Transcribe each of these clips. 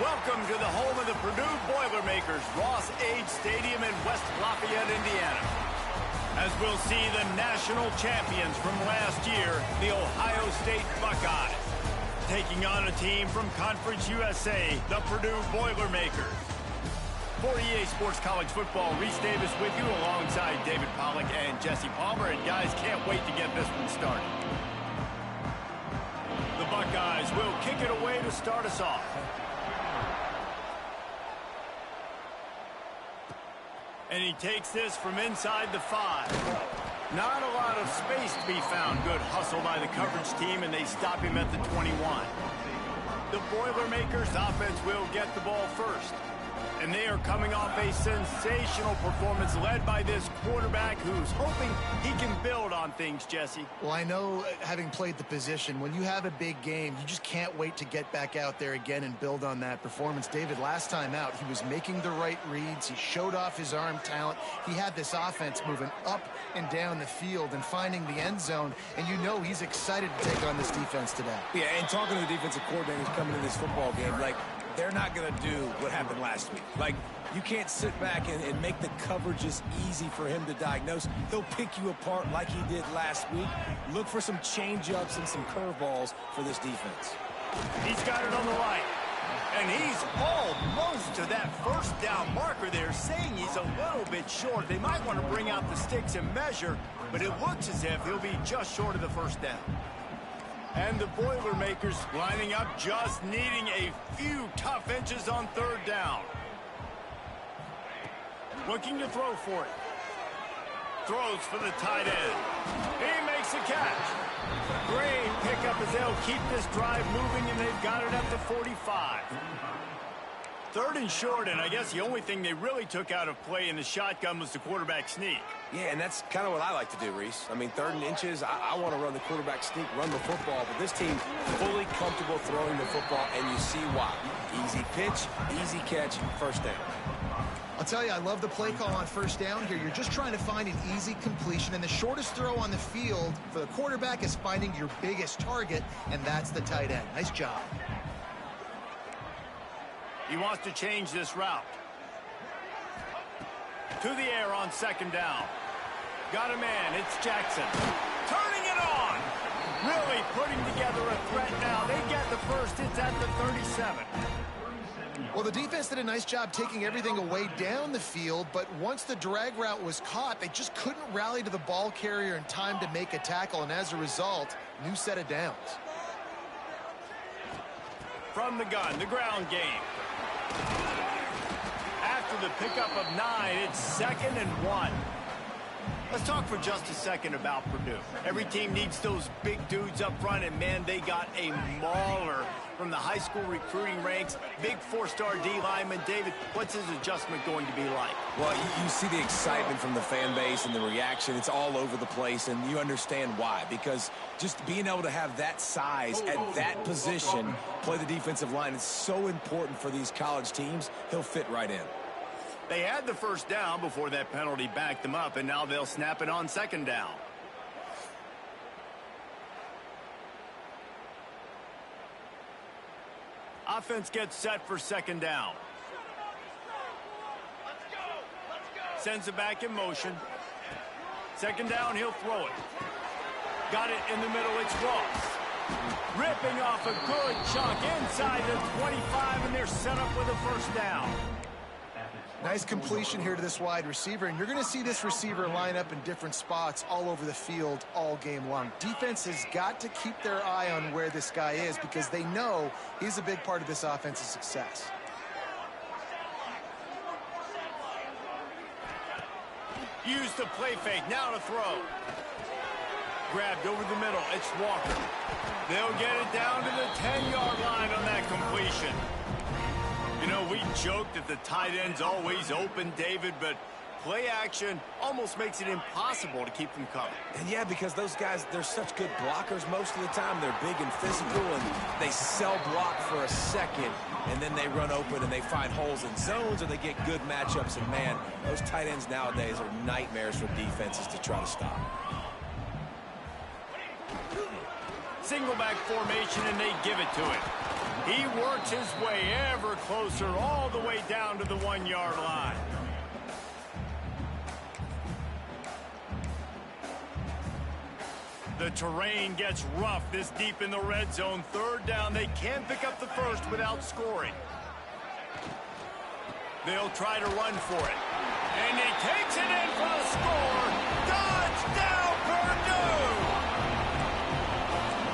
Welcome to the home of the Purdue Boilermakers, Ross Age Stadium in West Lafayette, Indiana. As we'll see the national champions from last year, the Ohio State Buckeyes, taking on a team from Conference USA, the Purdue Boilermakers. For EA Sports College Football, Reese Davis with you alongside David Pollack and Jesse Palmer. And guys, can't wait to get this one started. The Buckeyes will kick it away to start us off. And he takes this from inside the 5. Not a lot of space to be found. Good hustle by the coverage team, and they stop him at the 21. The Boilermakers offense will get the ball first. And they are coming off a sensational performance led by this quarterback who's hoping he can build on things, Jesse. Well, I know, having played the position, when you have a big game, you just can't wait to get back out there again and build on that performance. David, last time out, he was making the right reads. He showed off his arm talent. He had this offense moving up and down the field and finding the end zone. And you know he's excited to take on this defense today. Yeah, and talking to the defensive coordinators coming in this football game, like, they're not going to do what happened last week. Like, you can't sit back and make the coverages easy for him to diagnose. He'll pick you apart like he did last week. Look for some change-ups and some curveballs for this defense. He's got it on the right. And he's almost to that first down marker there, saying he's a little bit short. They might want to bring out the sticks and measure, but it looks as if he'll be just short of the first down. And the Boilermakers lining up, just needing a few tough inches on third down. Looking to throw for it. Throws for the tight end. He makes a catch. Great pickup as they'll keep this drive moving, and they've got it at the 45. Third and short, and I guess the only thing they really took out of play in the shotgun was the quarterback sneak. Yeah, and that's kind of what I like to do, Reese. I mean, 3rd and inches, I want to run the quarterback sneak, run the football, but this team fully comfortable throwing the football, and you see why. Easy pitch, easy catch, first down. I'll tell you, I love the play call on first down here. You're just trying to find an easy completion, and the shortest throw on the field for the quarterback is finding your biggest target, and that's the tight end. Nice job. He wants to change this route. To the air on 2nd down. Got a man, it's Jackson. Turning it on! Really putting together a threat now. They get the first, it's at the 37. Well, the defense did a nice job taking everything away down the field, but once the drag route was caught, they just couldn't rally to the ball carrier in time to make a tackle, and as a result, new set of downs. From the gun, the ground game. After the pickup of 9, it's 2nd and 1. Let's talk for just a second about Purdue. Every team needs those big dudes up front, and man, they got a mauler from the high school recruiting ranks. Big 4-star D lineman. David, what's his adjustment going to be like? Well, you see the excitement from the fan base and the reaction. It's all over the place, and you understand why. Because just being able to have that size at that position, play the defensive line, is so important for these college teams. He'll fit right in. They had the first down before that penalty backed them up, and now they'll snap it on 2nd down. Offense gets set for 2nd down. Sends it back in motion. 2nd down, he'll throw it. Got it in the middle, it's Ross. Ripping off a good chunk inside the 25, and they're set up with a first down. Nice completion here to this wide receiver, and you're going to see this receiver line up in different spots all over the field all game long. Defense has got to keep their eye on where this guy is because they know he's a big part of this offense's success. Use the play fake, now to throw. Grabbed over the middle, it's Walker. They'll get it down to the 10-yard line on that completion. You know, we joke that the tight end's always open, David, but play action almost makes it impossible to keep them coming. And yeah, because those guys, they're such good blockers most of the time. They're big and physical, and they sell block for a second, and then they run open and they find holes in zones, or they get good matchups. And man, those tight ends nowadays are nightmares for defenses to try to stop. Single back formation, and they give it to him. He works his way ever closer all the way down to the 1-yard line. The terrain gets rough this deep in the red zone. Third down, they can pick up the first without scoring. They'll try to run for it. And he takes it in for the score. Touchdown, Purdue!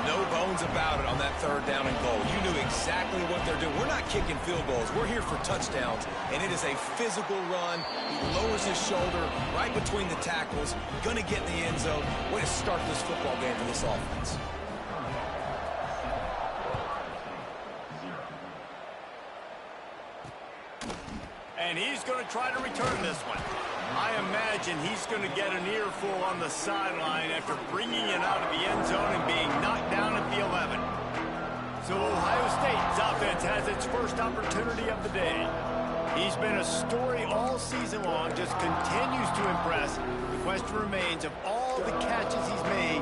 No bones about it on that third down and goal. You knew exactly what they're doing. We're not kicking field goals. We're here for touchdowns, and it is a physical run. He lowers his shoulder right between the tackles, going to get in the end zone. Way to start this football game for this offense. And he's going to try to return this one. I imagine he's going to get an earful on the sideline after bringing it out of the end zone and being knocked down at the 11. So Ohio State's offense has its first opportunity of the day. He's been a story all season long, just continues to impress. The question remains, of all the catches he's made,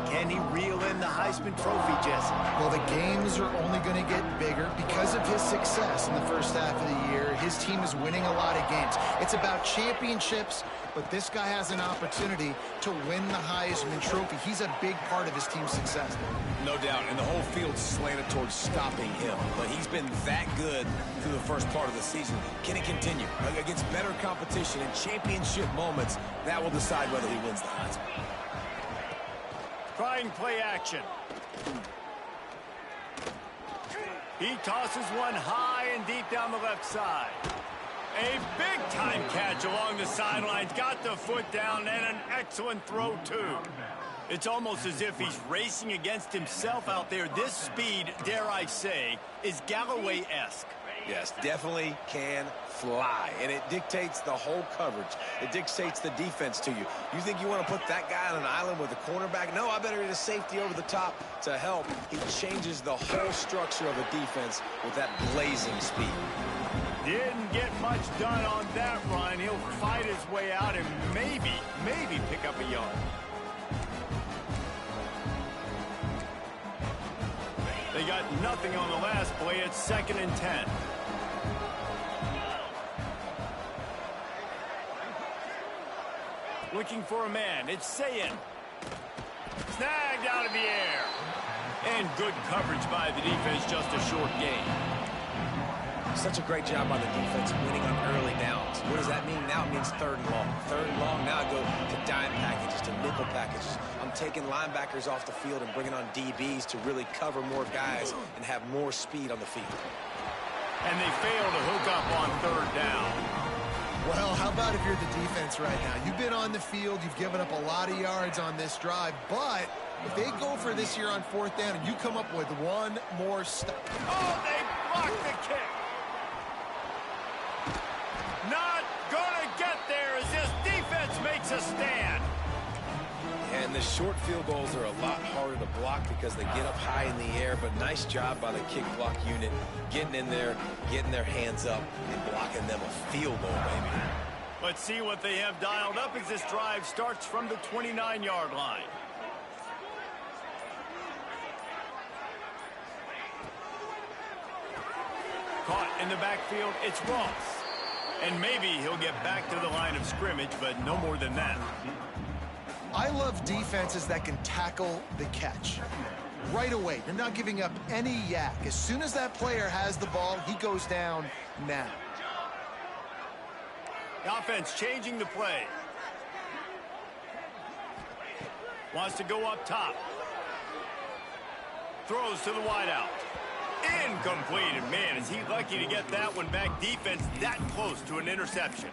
can he reel in the Heisman Trophy, Jesse? Well, the games are only going to get bigger because of his success in the first half of the year. His team is winning a lot of games. It's about championships, but this guy has an opportunity to win the Heisman Trophy. He's a big part of his team's success. No doubt, and the whole field's slanted towards stopping him. But he's been that good through the first part of the season. Can it continue? Against better competition and championship moments, that will decide whether he wins the Heisman. Trying play action. He tosses one high and deep down the left side. A big-time catch along the sidelines. Got the foot down and an excellent throw, too. It's almost as if he's racing against himself out there. This speed, dare I say, is Galloway-esque. Yes, definitely can fly, and it dictates the whole coverage. It dictates the defense to you. You think you want to put that guy on an island with a cornerback? No, I better get a safety over the top to help. He changes the whole structure of a defense with that blazing speed. Didn't get much done on that run. He'll fight his way out and maybe pick up a yard. They got nothing on the last play. It's 2nd and 10. Looking for a man. It's Sayin. Snagged out of the air. And good coverage by the defense. Just a short gain. Such a great job by the defense winning on early downs. What does that mean? Now it means 3rd and long. 3rd and long, now I go to dime packages, to nickel packages. I'm taking linebackers off the field and bringing on DBs to really cover more guys and have more speed on the field. And they fail to hook up on 3rd down. Well, how about if you're the defense right now? You've been on the field, you've given up a lot of yards on this drive, but if they go for this here on 4th down and you come up with one more stop. Oh, they blocked the kick. Not gonna get there as this defense makes a stand. And the short field goals are a lot harder to block because they get up high in the air, but nice job by the kick block unit getting in there, getting their hands up, and blocking them a field goal, baby. Let's see what they have dialed up as this drive starts from the 29-yard line. Caught in the backfield, it's Ross. And maybe he'll get back to the line of scrimmage, but no more than that. I love defenses that can tackle the catch. Right away, they're not giving up any yak. As soon as that player has the ball, he goes down now. The offense changing the play. Wants to go up top. Throws to the wideout. Incomplete. And man, is he lucky to get that one back. Defense that close to an interception.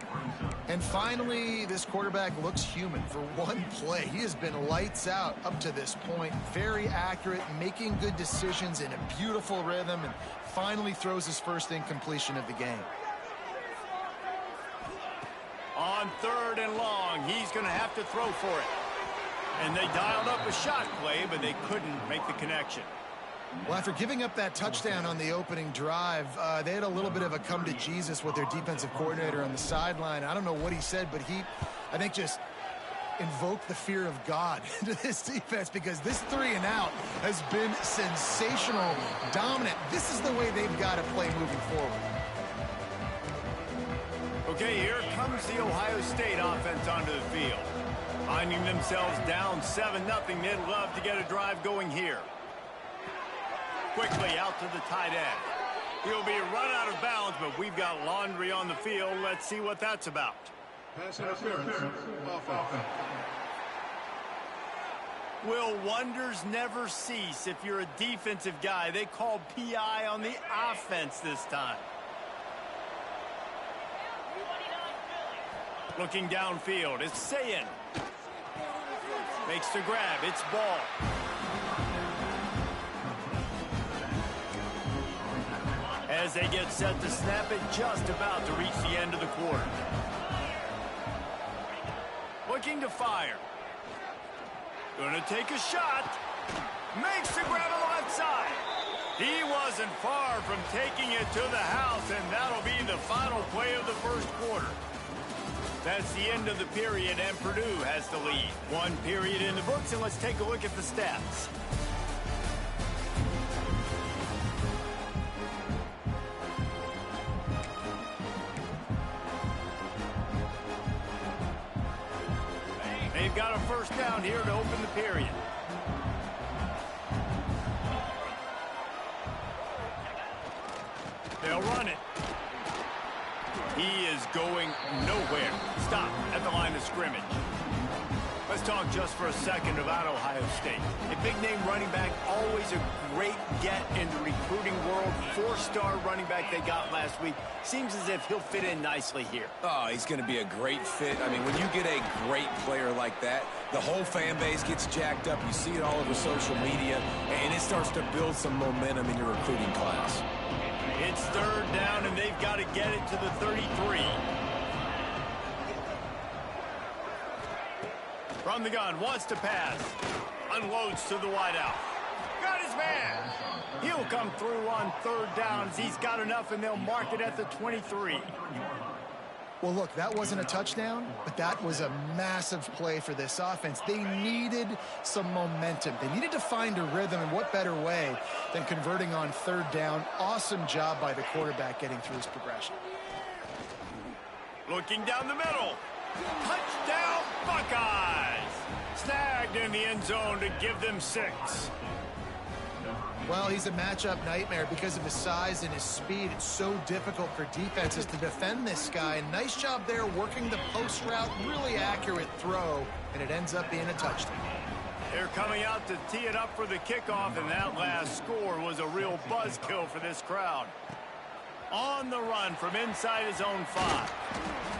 And finally, this quarterback looks human for one play. He has been lights out up to this point. Very accurate, making good decisions in a beautiful rhythm, and finally throws his first incompletion of the game. On 3rd and long, he's going to have to throw for it. And they dialed up a shot play, but they couldn't make the connection. Well, after giving up that touchdown on the opening drive, they had a little bit of a come to Jesus with their defensive coordinator on the sideline. I don't know what he said, but he, I think, just invoke the fear of God into this defense, because this 3-and-out has been sensational, dominant. This is the way they've got to play moving forward. Okay, here comes the Ohio State offense onto the field. Finding themselves down 7-0, they'd love to get a drive going here. Quickly out to the tight end. He'll be run out of bounds, but we've got laundry on the field. Let's see what that's about. Pass interference. Offense. Will wonders never cease if you're a defensive guy? They called PI on the offense this time. Looking downfield, it's Sayin. Makes the grab, it's ball. As they get set to snap it, just about to reach the end of the quarter. Looking to fire. Gonna take a shot. Makes the grab on the left side. He wasn't far from taking it to the house, and that'll be the final play of the first quarter. That's the end of the period, and Purdue has the lead. One period in the books, and let's take a look at the stats. They've got a first down here to open the period. They'll run it. He is going nowhere. Stop at the line of scrimmage. Let's talk just for a second about Ohio State. A big-name running back, always a great get in the recruiting world. 4-star running back they got last week. Seems as if he'll fit in nicely here. Oh, he's going to be a great fit. I mean, when you get a great player like that, the whole fan base gets jacked up. You see it all over social media, and it starts to build some momentum in your recruiting class. It's third down, and they've got to get it to the 33. From the gun, wants to pass. Unloads to the wideout. Got his man. He'll come through on third downs. He's got enough, and they'll mark it at the 23. Well, look, that wasn't a touchdown, but that was a massive play for this offense. They needed some momentum. They needed to find a rhythm, and what better way than converting on third down. Awesome job by the quarterback getting through his progression. Looking down the middle. Touchdown, Buckeyes! Snagged in the end zone to give them 6. Well, he's a matchup nightmare because of his size and his speed. It's so difficult for defenses to defend this guy. And nice job there working the post route. Really accurate throw, and it ends up being a touchdown. They're coming out to tee it up for the kickoff, and that last score was a real buzzkill for this crowd. On the run from inside his own 5.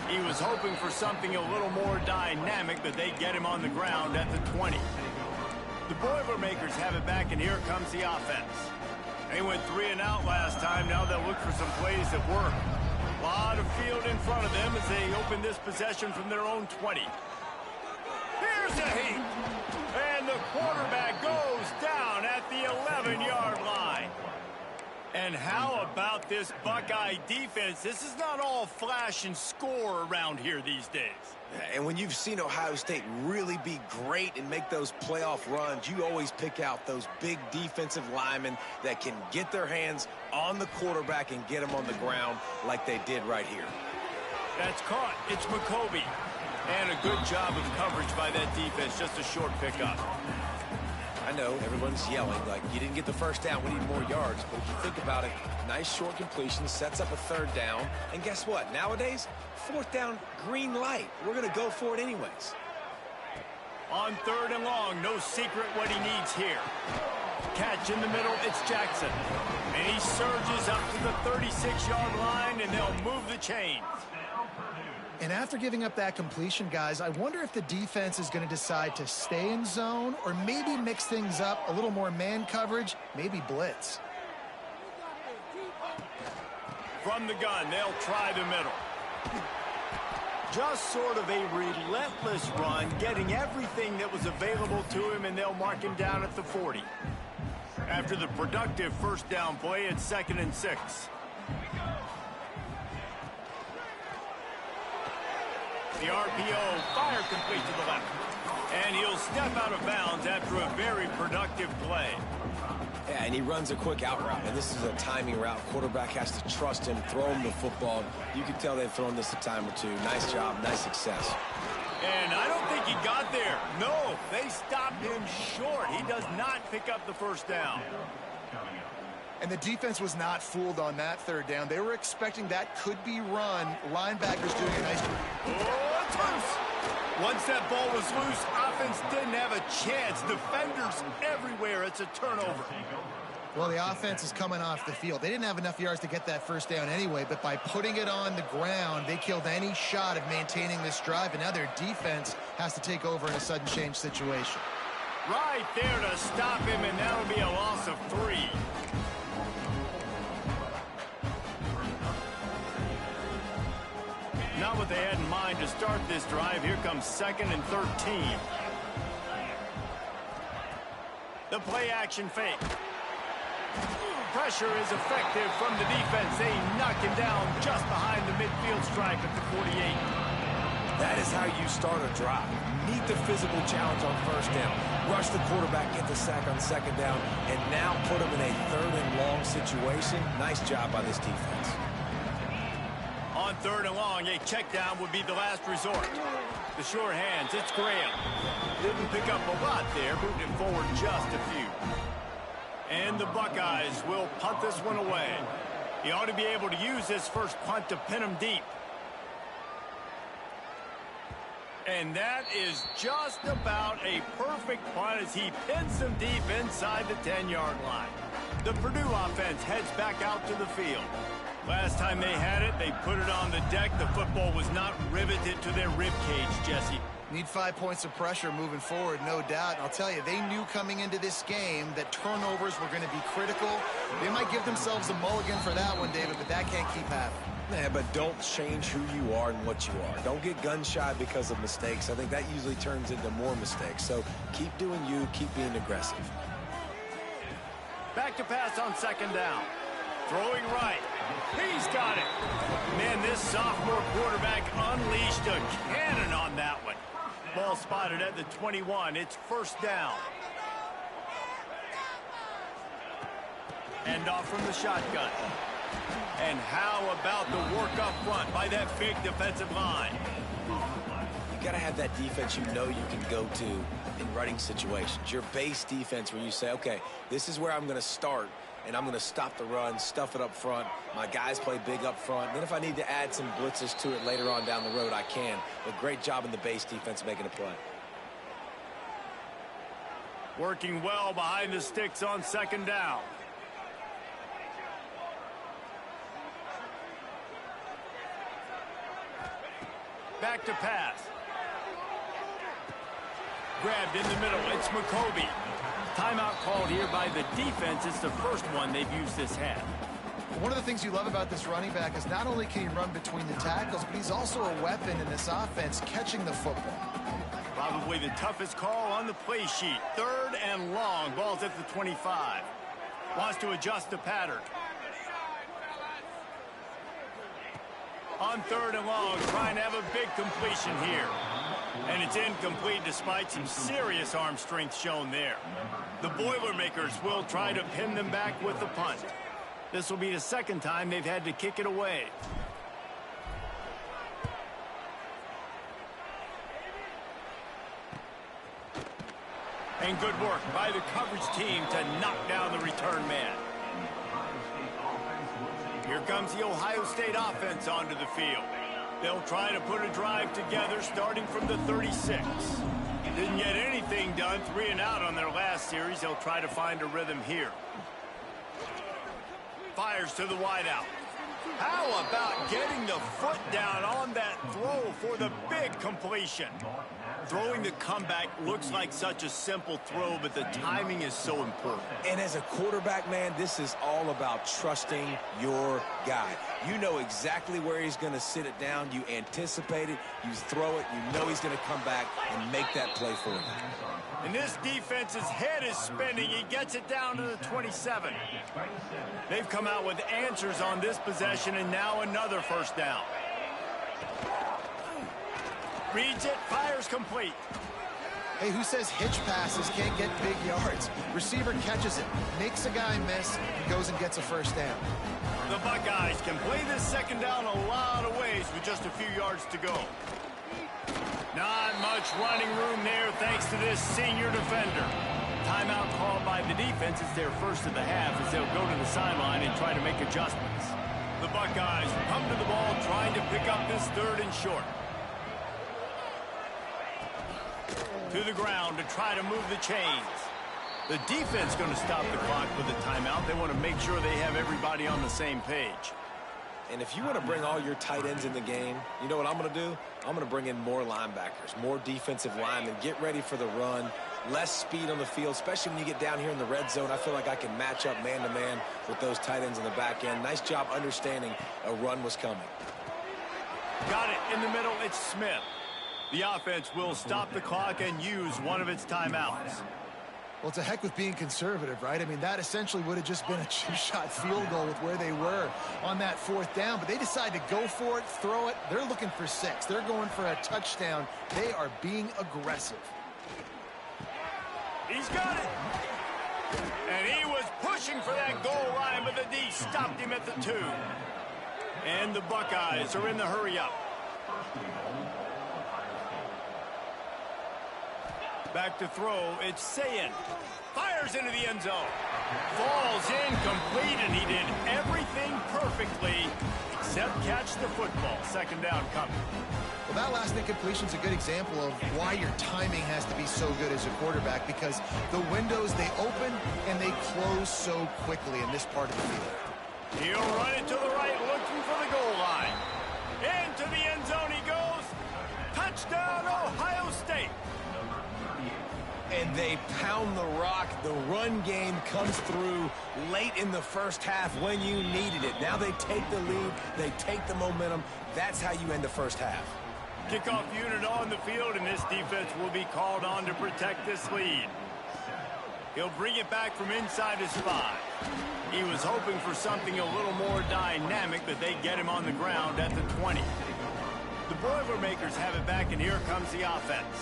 He was hoping for something a little more dynamic, but they get him on the ground at the 20. The Boilermakers have it back, and here comes the offense. They went 3-and-out last time. Now they'll look for some plays that work. A lot of field in front of them as they open this possession from their own 20. Here's a heat. And the quarterback goes down at the 11-yard line. And how about this Buckeye defense? This is not all flash and score around here these days. And when you've seen Ohio State really be great and make those playoff runs, you always pick out those big defensive linemen that can get their hands on the quarterback and get him on the ground like they did right here. That's caught. It's McCoby. And a good job of coverage by that defense. Just a short pickup. I know everyone's yelling like, you didn't get the first down, we need more yards. But if you think about it, nice short completion, sets up a third down. And guess what? Nowadays, fourth down, green light. We're going to go for it anyways. On third and long, no secret what he needs here. Catch in the middle, it's Jackson. And he surges up to the 36-yard line, and they'll move the chains. And after giving up that completion, guys, I wonder if the defense is going to decide to stay in zone or maybe mix things up, a little more man coverage, maybe blitz. From the gun, they'll try the middle. Just sort of a relentless run, getting everything that was available to him, and they'll mark him down at the 40. After the productive first down play, it's 2nd and 6. The RPO, fire complete to the left. And he'll step out of bounds after a very productive play. Yeah, and he runs a quick out route, and this is a timing route. Quarterback has to trust him, throw him the football. You can tell they've thrown this a time or two. Nice job, nice success. And I don't think he got there. No, they stopped him short. He does not pick up the first down. And the defense was not fooled on that third down. They were expecting that could be run. Linebackers doing a nice job. Oh, it's loose. Once that ball was loose, offense didn't have a chance. Defenders everywhere. It's a turnover. Well, the offense is coming off the field. They didn't have enough yards to get that first down anyway, but by putting it on the ground, they killed any shot of maintaining this drive, and now their defense has to take over in a sudden change situation. Right there to stop him, and that'll be a loss of 3. Not what they had in mind to start this drive. Here comes 2nd and 13. The play action fake. Pressure is effective from the defense. They knock him down just behind the midfield stripe at the 48. That is how you start a drive. Meet the physical challenge on first down. Rush the quarterback, get the sack on second down, and now put him in a 3rd and long situation. Nice job by this defense. On 3rd and long, a check down would be the last resort. The sure hands, it's Graham. Didn't pick up a lot there, moved it forward just a few. And the Buckeyes will punt this one away. He ought to be able to use this first punt to pin him deep. And that is just about a perfect punt as he pins them deep inside the 10-yard line. The Purdue offense heads back out to the field. Last time they had it, they put it on the deck. The football was not riveted to their rib cage, Jesse. Need 5 points of pressure moving forward, no doubt. And I'll tell you, they knew coming into this game that turnovers were going to be critical. They might give themselves a mulligan for that one, David, but that can't keep happening. Yeah, but don't change who you are and what you are. Don't get gun-shy because of mistakes. I think that usually turns into more mistakes. So keep doing you, keep being aggressive. Back to pass on 2nd down. Throwing right. He's got it. Man, this sophomore quarterback unleashed a cannon on that one. Ball spotted at the 21. It's 1st down. And off from the shotgun. And how about the work up front by that big defensive line? You got to have that defense you know you can go to in running situations. Your base defense where you say, okay, this is where I'm going to start, and I'm going to stop the run, stuff it up front. My guys play big up front. Then if I need to add some blitzes to it later on down the road, I can. But great job in the base defense making a play. Working well behind the sticks on 2nd down. Back to pass. Grabbed in the middle. It's McCoby. Timeout called here by the defense. It's the first one they've used this half. One of the things you love about this running back is not only can he run between the tackles, but he's also a weapon in this offense catching the football. Probably the toughest call on the play sheet. 3rd and long. Ball's at the 25. Wants to adjust the pattern. On 3rd and long, trying to have a big completion here. And it's incomplete despite some serious arm strength shown there. The Boilermakers will try to pin them back with the punt. This will be the 2nd time they've had to kick it away. And good work by the coverage team to knock down the return man. Here comes the Ohio State offense onto the field. They'll try to put a drive together starting from the 36. Didn't get anything done, 3 and out on their last series. They'll try to find a rhythm here. Fires to the wideout. How about getting the foot down on that throw for the big completion? Throwing the comeback looks like such a simple throw, but the timing is so important. And as a quarterback, man, this is all about trusting your guy. You know exactly where he's going to sit it down. You anticipate it. You throw it. You know he's going to come back and make that play for you. And this defense's head is spinning. He gets it down to the 27. They've come out with answers on this possession, and now another 1st down. Reads it, fires complete. Hey, who says hitch passes can't get big yards? Receiver catches it, makes a guy miss, and goes and gets a first down. The Buckeyes can play this second down a lot of ways with just a few yards to go. Not much running room there thanks to this senior defender. Timeout called by the defense is their first of the half as they'll go to the sideline and try to make adjustments. The Buckeyes come to the ball trying to pick up this third and short. To the ground to try to move the chains. The defense going to stop the clock with a timeout. They want to make sure they have everybody on the same page. And if you want to bring all your tight ends in the game, you know what I'm going to do? I'm going to bring in more linebackers, more defensive linemen, get ready for the run, less speed on the field, especially when you get down here in the red zone. I feel like I can match up man-to-man with those tight ends in the back end. Nice job understanding a run was coming. Got it in the middle. It's Smith. The offense will stop the clock and use one of its timeouts. Well, to heck with being conservative, right? I mean, that essentially would have just been a two-shot field goal with where they were on that fourth down. But they decide to go for it, throw it. They're looking for 6. They're going for a touchdown. They are being aggressive. He's got it. And he was pushing for that goal line, but the D stopped him at the 2. And the Buckeyes are in the hurry-up. Back to throw, it's Sayin. Fires into the end zone. Falls incomplete, and he did everything perfectly except catch the football. Second down coming. Well, that last incompletion is a good example of why your timing has to be so good as a quarterback, because the windows, they open and they close so quickly in this part of the field. He'll run it to the right, looking for the goal line. Into the end zone he goes. Touchdown, Ohio State. And they pound the rock. The run game comes through late in the first half when you needed it. Now they take the lead. They take the momentum. That's how you end the first half. Kickoff unit on the field, and this defense will be called on to protect this lead. He'll bring it back from inside his 5. He was hoping for something a little more dynamic, but they get him on the ground at the 20. The Boilermakers have it back, and here comes the offense.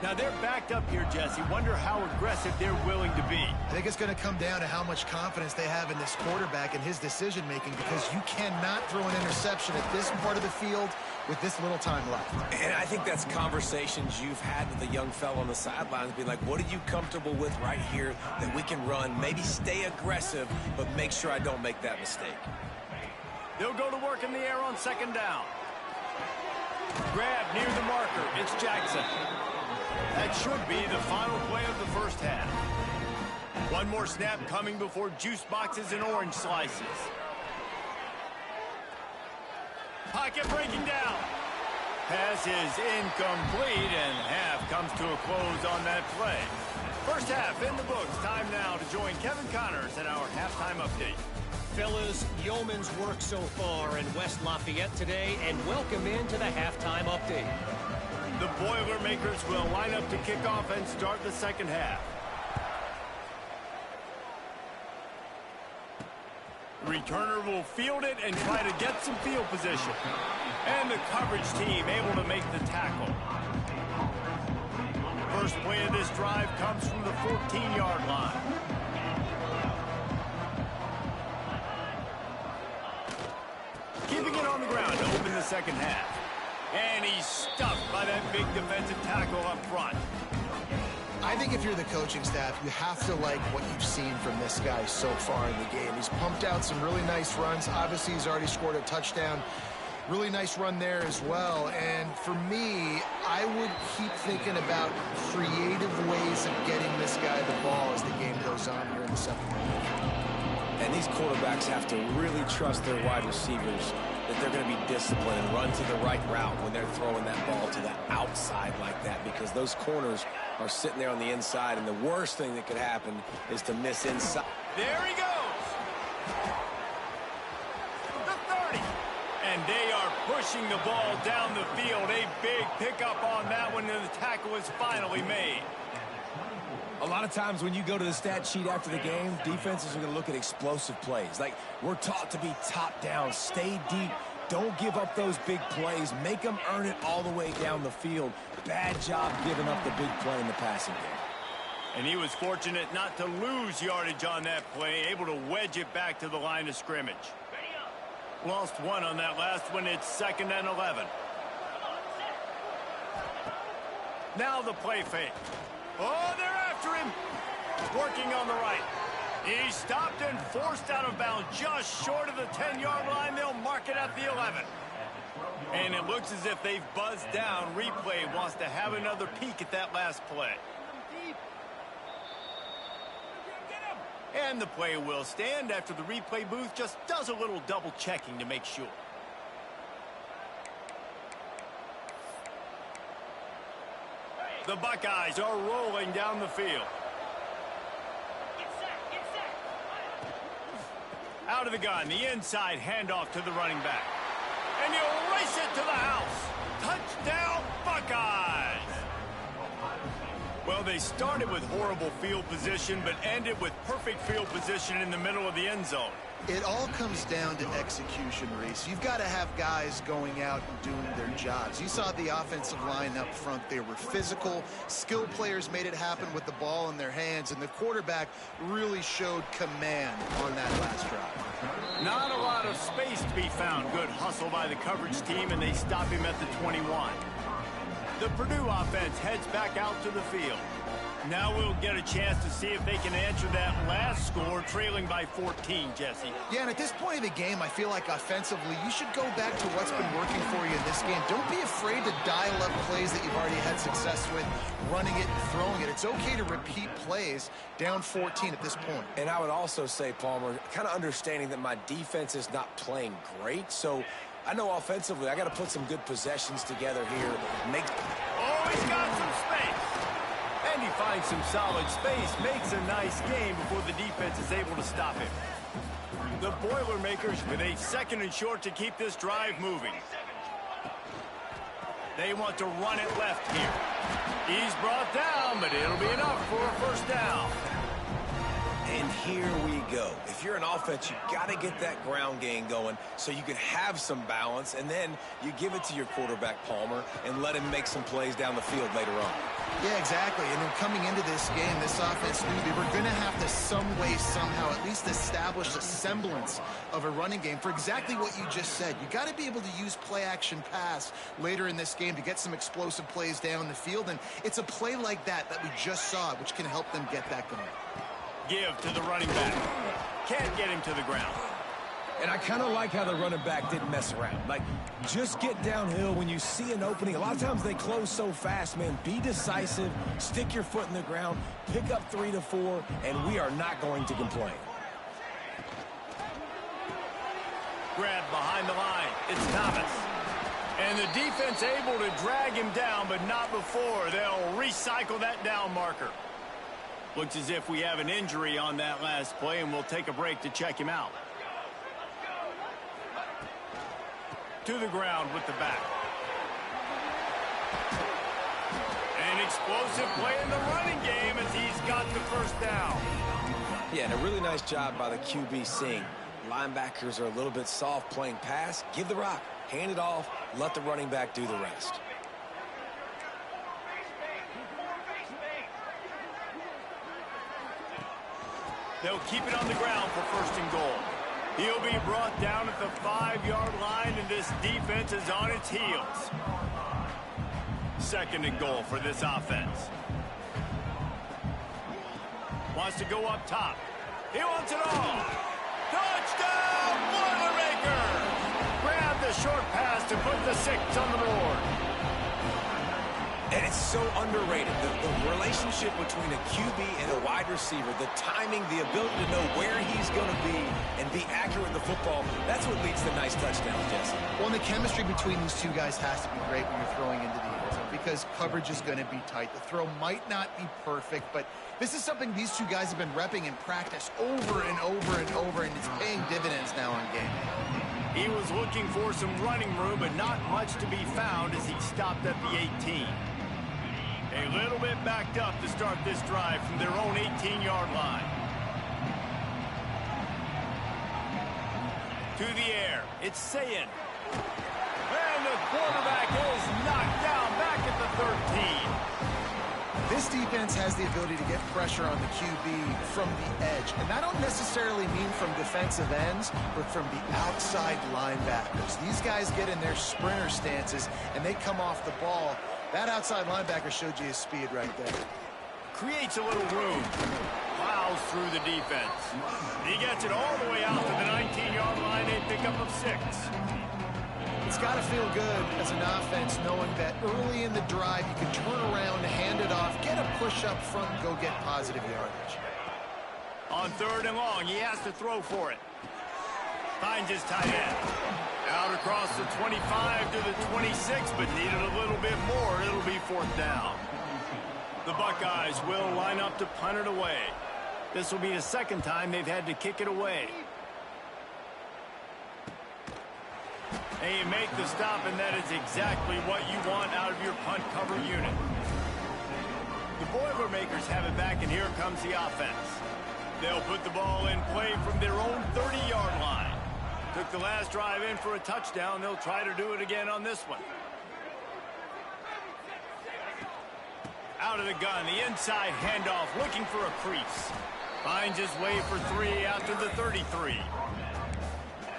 Now, they're backed up here, Jesse. Wonder how aggressive they're willing to be. I think it's going to come down to how much confidence they have in this quarterback and his decision-making, because you cannot throw an interception at this part of the field with this little time left. And I think that's conversations you've had with the young fellow on the sidelines, being like, what are you comfortable with right here that we can run? Maybe stay aggressive, but make sure I don't make that mistake. They'll go to work in the air on second down. Grab near the marker. It's Jackson. That should be the final play of the first half. One more snap coming before juice boxes and orange slices. Pocket breaking down. Pass is incomplete, and half comes to a close on that play. First half in the books. Time now to join Kevin Connors in our halftime update. Fellas, yeoman's work so far in West Lafayette today, and welcome into the halftime update. The Boilermakers will line up to kick off and start the second half. Returner will field it and try to get some field position. And the coverage team able to make the tackle. First play of this drive comes from the 14-yard line. Keeping it on the ground to open the second half. And he's stuffed by that big defensive tackle up front. I think if you're the coaching staff, you have to like what you've seen from this guy so far in the game. He's pumped out some really nice runs. Obviously, he's already scored a touchdown. Really nice run there as well. And for me, I would keep thinking about creative ways of getting this guy the ball as the game goes on here in the second half. And these quarterbacks have to really trust their wide receivers that they're going to be disciplined and run to the right route when they're throwing that ball to the outside like that, because those corners are sitting there on the inside, and the worst thing that could happen is to miss inside. There he goes. The 30. And they are pushing the ball down the field. A big pickup on that one, and the tackle is finally made. A lot of times when you go to the stat sheet after the game, defenses are going to look at explosive plays. Like, we're taught to be top down, stay deep, Don't give up those big plays. Make them earn it all the way down the field. Bad job giving up the big play in the passing game. And he was fortunate not to lose yardage on that play, able to wedge it back to the line of scrimmage. Lost one on that last one. It's 2nd and 11. Now the play fake. Oh, they're after him. Working on the right. He stopped and forced out of bounds just short of the 10-yard line. They'll mark it at the 11. And it looks as if they've buzzed down. Replay wants to have another peek at that last play. And the play will stand after the replay booth just does a little double checking to make sure. The Buckeyes are rolling down the field. Out of the gun, the inside handoff to the running back. And he'll race it to the house. Touchdown, Buckeyes! Well, they started with horrible field position, but ended with perfect field position in the middle of the end zone. It all comes down to execution, Reese. You've got to have guys going out and doing their jobs. You saw the offensive line up front. They were physical. Skilled players made it happen with the ball in their hands, and the quarterback really showed command on that last drive. Not a lot of space to be found. Good hustle by the coverage team, and they stop him at the 21. The Purdue offense heads back out to the field. Now we'll get a chance to see if they can answer that last score, trailing by 14, Jesse. Yeah, and at this point of the game, I feel like offensively, you should go back to what's been working for you in this game. Don't be afraid to dial up plays that you've already had success with, running it and throwing it. It's okay to repeat plays down 14 at this point. And I would also say, Palmer, kind of understanding that my defense is not playing great, so I know offensively I got to put some good possessions together here. Oh, he's got some space. And he finds some solid space, makes a nice game before the defense is able to stop him. The Boilermakers with a 2nd and short to keep this drive moving. They want to run it left here. He's brought down, but it'll be enough for a first down. And here we go. If you're an offense, you got to get that ground game going so you can have some balance, and then you give it to your quarterback, Palmer, and let him make some plays down the field later on. Yeah, exactly. And then coming into this game, this offense knew they were going to have to some way, somehow, at least establish a semblance of a running game for exactly what you just said. You got to be able to use play-action pass later in this game to get some explosive plays down the field, and it's a play like that we just saw, which can help them get that going. Give to the running back. Can't get him to the ground. And I kind of like how the running back didn't mess around. Like, just get downhill when you see an opening. A lot of times they close so fast, man. Be decisive, stick your foot in the ground, pick up 3 to 4, and we are not going to complain. Grab behind the line. It's Thomas. And the defense able to drag him down, but not before. They'll recycle that down marker. Looks as if we have an injury on that last play, and we'll take a break to check him out. To the ground with the back. An explosive play in the running game as he's got the first down. Yeah, and a really nice job by the QB seeing. Linebackers are a little bit soft playing pass. Give the rock. Hand it off. Let the running back do the rest. They'll keep it on the ground for 1st and goal. He'll be brought down at the 5-yard line, and this defense is on its heels. 2nd and goal for this offense. Wants to go up top. He wants it all. Touchdown, Boilermakers! Grab the short pass to put the 6 on the board. And it's so underrated. The relationship between a QB and a wide receiver, the timing, the ability to know where he's going to be and be accurate with the football, that's what leads to nice touchdowns, Jesse. Well, and the chemistry between these two guys has to be great when you're throwing into the end zone because coverage is going to be tight. The throw might not be perfect, but this is something these two guys have been repping in practice over and over and over, and it's paying dividends now on game day. He was looking for some running room, but not much to be found as he stopped at the 18. A little bit backed up to start this drive from their own 18-yard line. To the air. It's Sayin. And the quarterback is knocked down back at the 13. This defense has the ability to get pressure on the QB from the edge. And I don't necessarily mean from defensive ends, but from the outside linebackers. These guys get in their sprinter stances, and they come off the ball. That outside linebacker showed you his speed right there. Creates a little room. Plows through the defense. He gets it all the way out to the 19-yard line, a pickup of 6. It's got to feel good as an offense knowing that early in the drive you can turn around, hand it off, get a push up front, and go get positive yardage. On 3rd and long, he has to throw for it. Finds his tight end. Out across the 25 to the 26, but needed a little bit more. It'll be 4th down. The Buckeyes will line up to punt it away. This will be the 2nd time they've had to kick it away. And you make the stop, and that is exactly what you want out of your punt cover unit. The Boilermakers have it back, and here comes the offense. They'll put the ball in play from their own 30-yard line. Took the last drive in for a touchdown. They'll try to do it again on this one. Out of the gun, the inside handoff, looking for a crease. Finds his way for 3 out to the 33.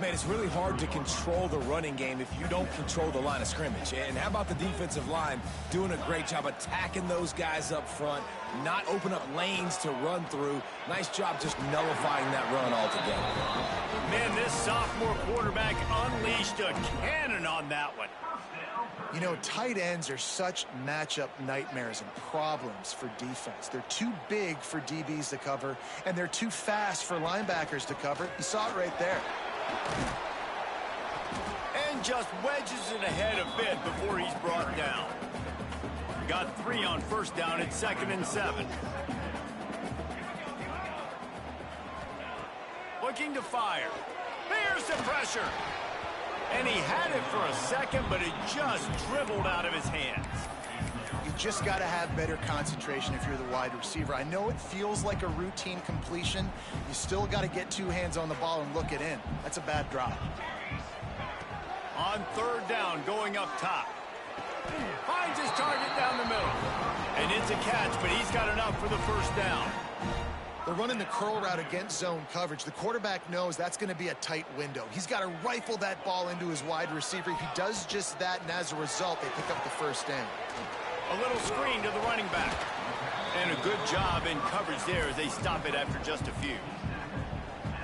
Man, it's really hard to control the running game if you don't control the line of scrimmage. And how about the defensive line doing a great job attacking those guys up front, not open up lanes to run through. Nice job just nullifying that run altogether. Man, this sophomore quarterback unleashed a cannon on that one. You know, tight ends are such matchup nightmares and problems for defense. They're too big for DBs to cover, and they're too fast for linebackers to cover. You saw it right there. And just wedges it ahead a bit before he's brought down. Got 3 on 1st down at 2nd and 7. Looking to fire. There's the pressure. And he had it for a second, but it just dribbled out of his hands. You just got to have better concentration if you're the wide receiver. I know it feels like a routine completion. You still got to get 2 hands on the ball and look it in. That's a bad drop. On 3rd down, going up top. Finds his target down the middle. And it's a catch, but he's got enough for the 1st down. They're running the curl route against zone coverage. The quarterback knows that's going to be a tight window. He's got to rifle that ball into his wide receiver. He does just that, and as a result, they pick up the 1st down. A little screen to the running back. And a good job in coverage there as they stop it after just a few.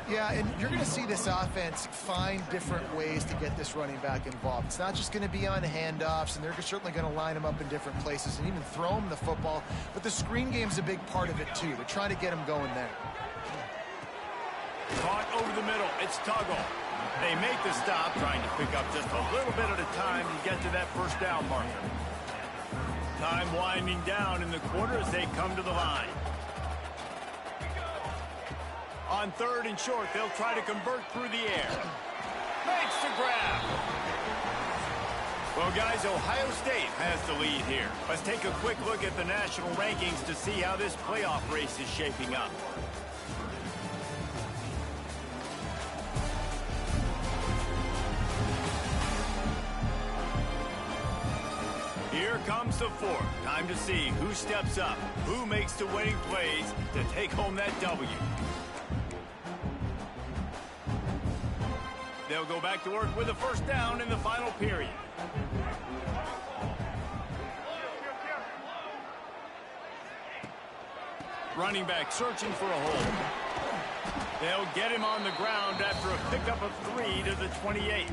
Yeah, and you're going to see this offense find different ways to get this running back involved. It's not just going to be on handoffs, and they're certainly going to line him up in different places and even throw him the football. But the screen game's a big part of it, too. They're trying to get him going there. Caught over the middle. It's Tuggle. They make the stop, trying to pick up just a little bit at a time to get to that 1st down marker. Time winding down in the quarter as they come to the line. On 3rd and short, they'll try to convert through the air. Makes the grab. Well, guys, Ohio State has the lead here. Let's take a quick look at the national rankings to see how this playoff race is shaping up. Here comes the 4th. Time to see who steps up, who makes the winning plays to take home that W. They'll go back to work with a 1st down in the final period. Running back searching for a hole. They'll get him on the ground after a pickup of 3 to the 28.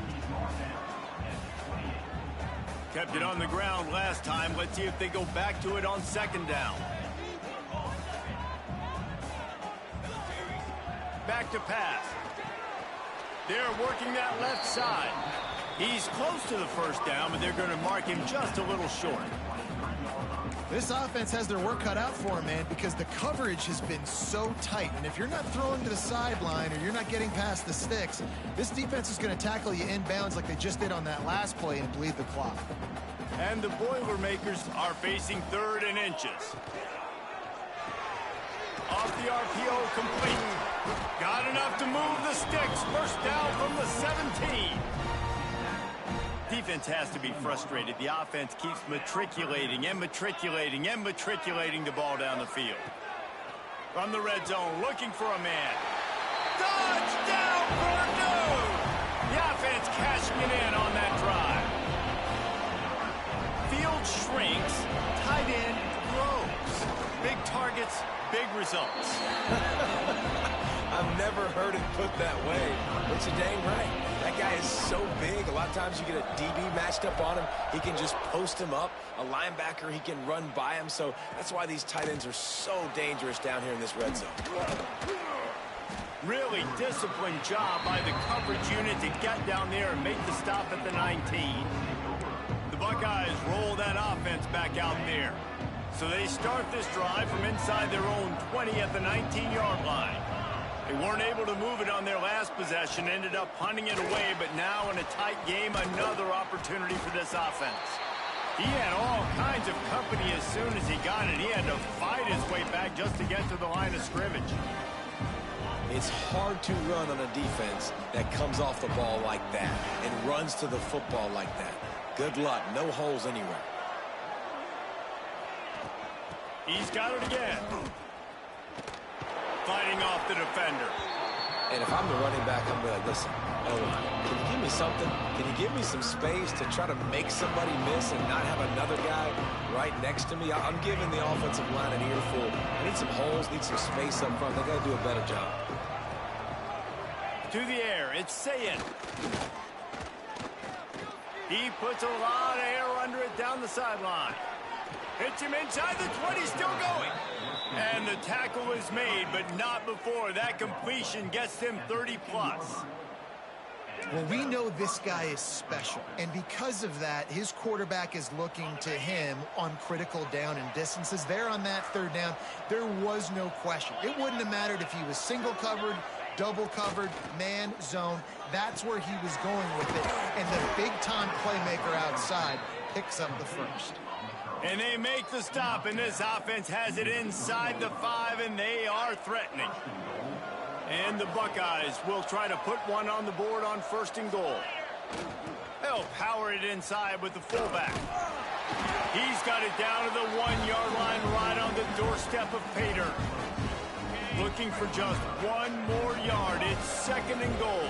Kept it on the ground last time. Let's see if they go back to it on 2nd down. Back to pass. They're working that left side. He's close to the 1st down, but they're going to mark him just a little short. This offense has their work cut out for him, man, because the coverage has been so tight. And if you're not throwing to the sideline or you're not getting past the sticks, this defense is going to tackle you inbounds like they just did on that last play and bleed the clock. And the Boilermakers are facing 3rd and inches. Off the RPO, complete. Got enough to move the sticks. 1st down from the 17. defense has to be frustrated. The offense keeps matriculating and matriculating and matriculating the ball down the field. From the red zone, looking for a man. Touchdown, Purdue! The offense cashing it in on that drive. Field shrinks, tight end grows. Big targets, big results. I've never heard it put that way, but you're dang right. That guy is so big. A lot of times you get a DB matched up on him. He can just post him up. A linebacker, he can run by him. So that's why these tight ends are so dangerous down here in this red zone. Really disciplined job by the coverage unit to get down there and make the stop at the 19. The Buckeyes roll that offense back out there. So they start this drive from inside their own 20 at the 19-yard line. They weren't able to move it on their last possession, ended up punting it away, but now in a tight game, another opportunity for this offense. He had all kinds of company as soon as he got it. He had to fight his way back just to get to the line of scrimmage. It's hard to run on a defense that comes off the ball like that and runs to the football like that. Good luck. No holes anywhere. He's got it again. Fighting off the defender. And if I'm the running back, I'm going to like, listen, can you give me something? Can you give me some space to try to make somebody miss and not have another guy right next to me? I'm giving the offensive line an earful. I need some holes, need some space up front. They got to do a better job. To the air, it's Sayed. He puts a lot of air under it down the sideline. Hits him inside the 20, still going. And the tackle is made, but not before that completion gets him 30-plus. Well, we know this guy is special, and because of that, his quarterback is looking to him on critical down and distances. There on that third down, there was no question. It wouldn't have mattered if he was single covered, double covered, man, zone. That's where he was going with it, and the big-time playmaker outside picks up the first. And they make the stop, and this offense has it inside the 5, and they are threatening. And the Buckeyes will try to put one on the board on 1st and goal. They'll power it inside with the fullback. He's got it down to the 1-yard line right on the doorstep of Pater. Looking for just one more yard. It's 2nd and goal.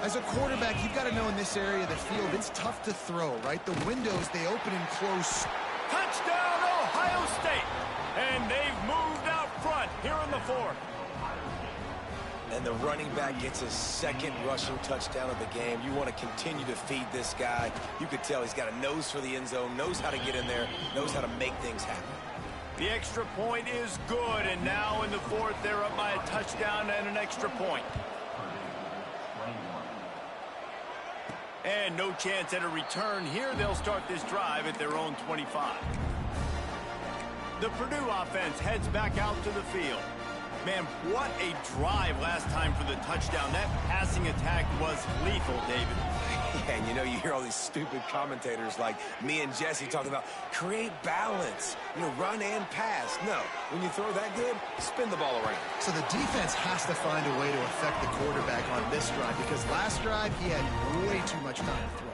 As a quarterback, you've got to know in this area of the field, it's tough to throw, right? The windows, they open and close. Touchdown, Ohio State. And they've moved out front here in the 4th. And the running back gets his 2nd rushing touchdown of the game. You want to continue to feed this guy. You could tell he's got a nose for the end zone, knows how to get in there, knows how to make things happen. The extra point is good, and now in the 4th, they're up by a touchdown and an extra point. And no chance at a return here. They'll start this drive at their own 25. The Purdue offense heads back out to the field. Man, what a drive last time for the touchdown. That passing attack was lethal, David. Yeah, and you know, you hear all these stupid commentators like me and Jesse talking about create balance, you know, run and pass. No, when you throw that good, spin the ball around. So the defense has to find a way to affect the quarterback on this drive, because last drive he had way too much time to throw.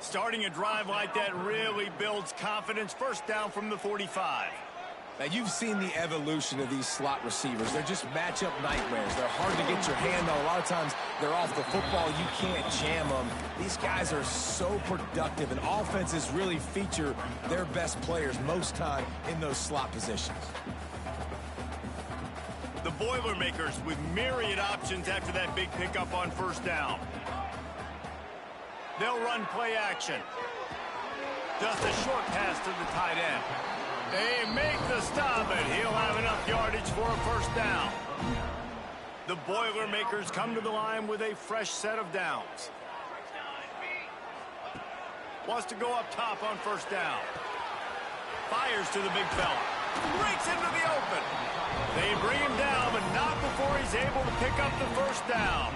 Starting a drive like that really builds confidence. 1st down from the 45. Now, you've seen the evolution of these slot receivers. They're just matchup nightmares. They're hard to get your hand on. A lot of times, they're off the football. You can't jam them. These guys are so productive, and offenses really feature their best players most time in those slot positions. The Boilermakers with myriad options after that big pickup on 1st down. They'll run play action. Just a short pass to the tight end. They make the stop, and he'll have enough yardage for a 1st down. The Boilermakers come to the line with a fresh set of downs. Wants to go up top on 1st down. Fires to the big fella. Breaks into the open. They bring him down, but not before he's able to pick up the 1st down.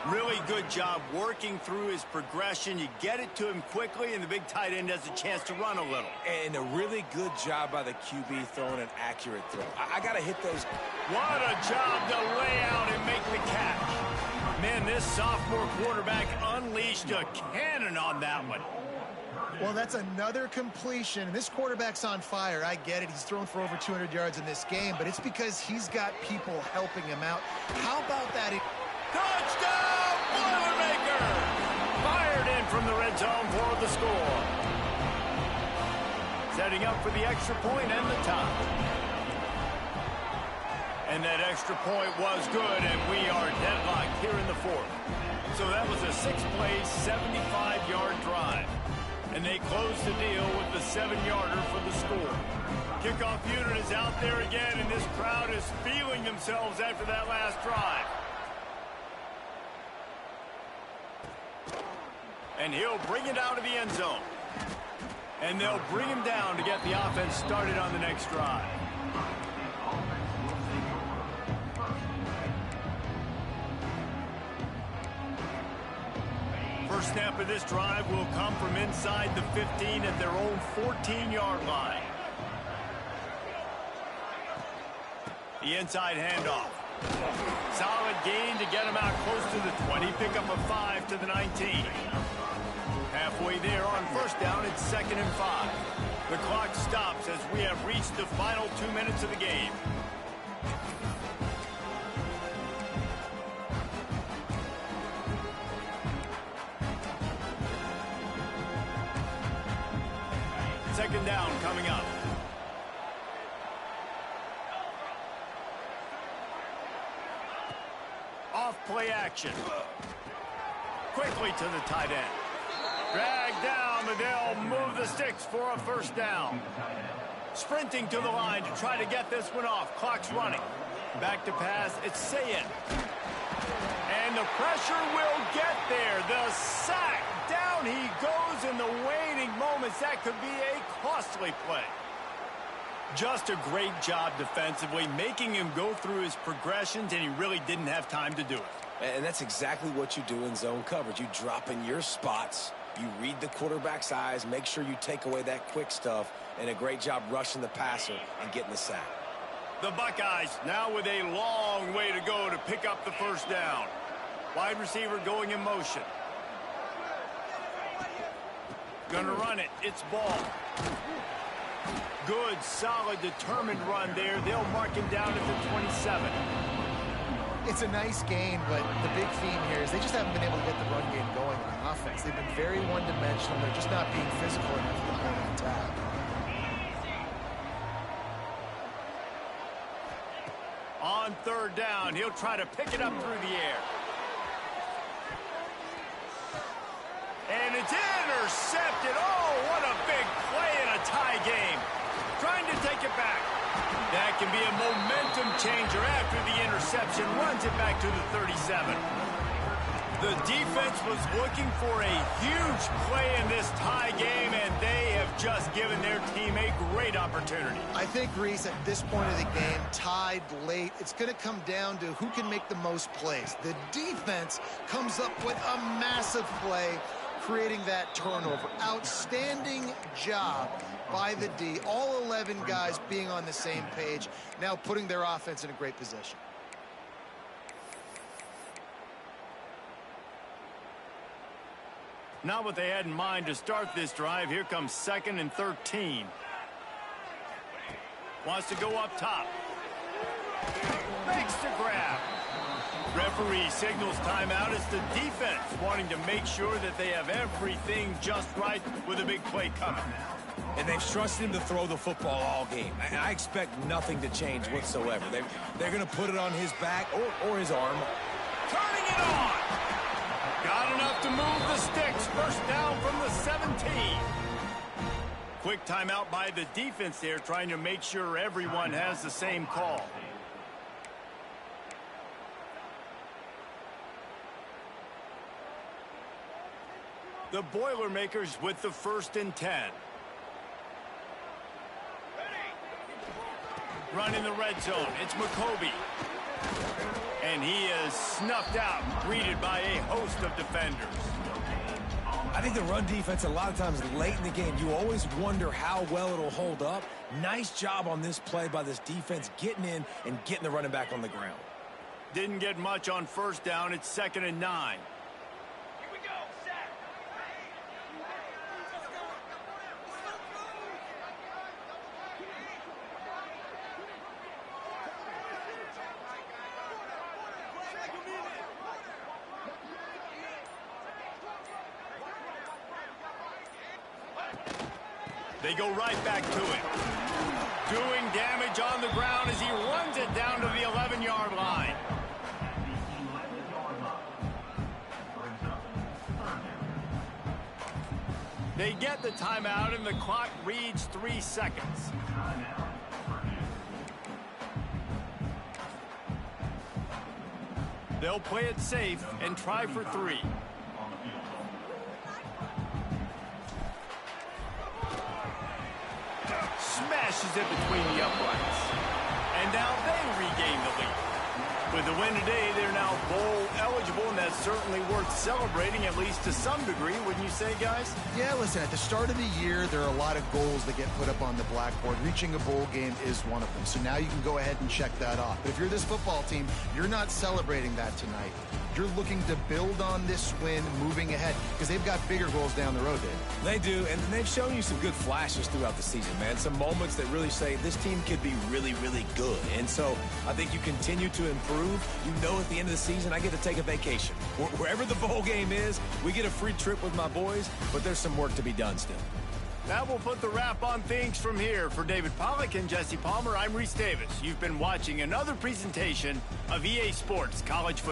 Really good job working through his progression. You get it to him quickly, and the big tight end has a chance to run a little. And a really good job by the QB throwing an accurate throw. I got to hit those. What a job to lay out and make the catch. Man, this sophomore quarterback unleashed a cannon on that one. Well, that's another completion. This quarterback's on fire. I get it. He's thrown for over 200 yards in this game, but it's because he's got people helping him out. How about that? Touchdown, Boilermaker! Fired in from the red zone for the score. Setting up for the extra point and the tie. And that extra point was good, and we are deadlocked here in the fourth. So that was a 6-play, 75-yard drive. And they close the deal with the 7-yarder for the score. Kickoff unit is out there again, and this crowd is feeling themselves after that last drive. And he'll bring it out of the end zone. And they'll bring him down to get the offense started on the next drive. First snap of this drive will come from inside the 15 at their own 14-yard line. The inside handoff. Solid gain to get him out close to the 20. Pick up a 5 to the 19. Halfway there on first down, it's 2nd and 5. The clock stops as we have reached the final 2 minutes of the game. Second down coming up. Off play action. Quickly to the tight end. Drag down, but they'll move the sticks for a first down. Sprinting to the line to try to get this one off. Clock's running. Back to pass, it's Sayin. And the pressure will get there. The sack. Down he goes in the waning moments. That could be a costly play. Just a great job defensively, making him go through his progressions, and he really didn't have time to do it. And that's exactly what you do in zone coverage. You drop in your spots, you read the quarterback's eyes, make sure you take away that quick stuff, and a great job rushing the passer and getting the sack. The Buckeyes now with a long way to go to pick up the first down. Wide receiver going in motion. Gonna run it. It's Ball. Good, solid, determined run there. They'll mark him down at the 27. It's a nice gain, but the big theme here is they just haven't been able to get the run game going on offense. They've been very one-dimensional. They're just not being physical enough to the point of attack. On third down, he'll try to pick it up through the air. And it's intercepted. Oh, what a big play in a tie game. Trying to take it back. That can be a momentum changer after the interception. Runs it back to the 37. The defense was looking for a huge play in this tie game, and they have just given their team a great opportunity. I think, Reese, at this point of the game, tied late, it's going to come down to who can make the most plays. The defense comes up with a massive play, creating that turnover. Outstanding job by the D. All 11 guys being on the same page, now putting their offense in a great position. Not what they had in mind to start this drive. Here comes 2nd and 13. Wants to go up top. Makes the grab. Referee signals timeout. It's the defense wanting to make sure that they have everything just right with a big play coming. And they've trusted him to throw the football all game. And I expect nothing to change whatsoever. They're going to put it on his back or his arm. Turning it on. Got enough to move the sticks. First down from the 17. Quick timeout by the defense there, trying to make sure everyone has the same call. The Boilermakers with the 1st and 10. Running the red zone. It's McCoby. And he is snuffed out, greeted by a host of defenders. I think the run defense, a lot of times late in the game, you always wonder how well it'll hold up. Nice job on this play by this defense, getting in and getting the running back on the ground. Didn't get much on first down. It's 2nd and 9. They go right back to it. Doing damage on the ground as he runs it down to the 11-yard line. They get the timeout and the clock reads 3 seconds. They'll play it safe and try for 3. Smashes it between the uprights. And now they regain the lead. With the win today, they're now bowl eligible, and that's certainly worth celebrating, at least to some degree, wouldn't you say, guys? Yeah, listen, at the start of the year, there are a lot of goals that get put up on the blackboard. Reaching a bowl game is one of them. So now you can go ahead and check that off. But if you're this football team, you're not celebrating that tonight. You're looking to build on this win moving ahead because they've got bigger goals down the road, Dave. They do, and they've shown you some good flashes throughout the season, man. Some moments that really say this team could be really, really good. And so I think you continue to improve. You know at the end of the season, I get to take a vacation. Wherever the bowl game is, we get a free trip with my boys, but there's some work to be done still. That will put the wrap on things from here. For David Pollack and Jesse Palmer, I'm Reese Davis. You've been watching another presentation of EA Sports College Football.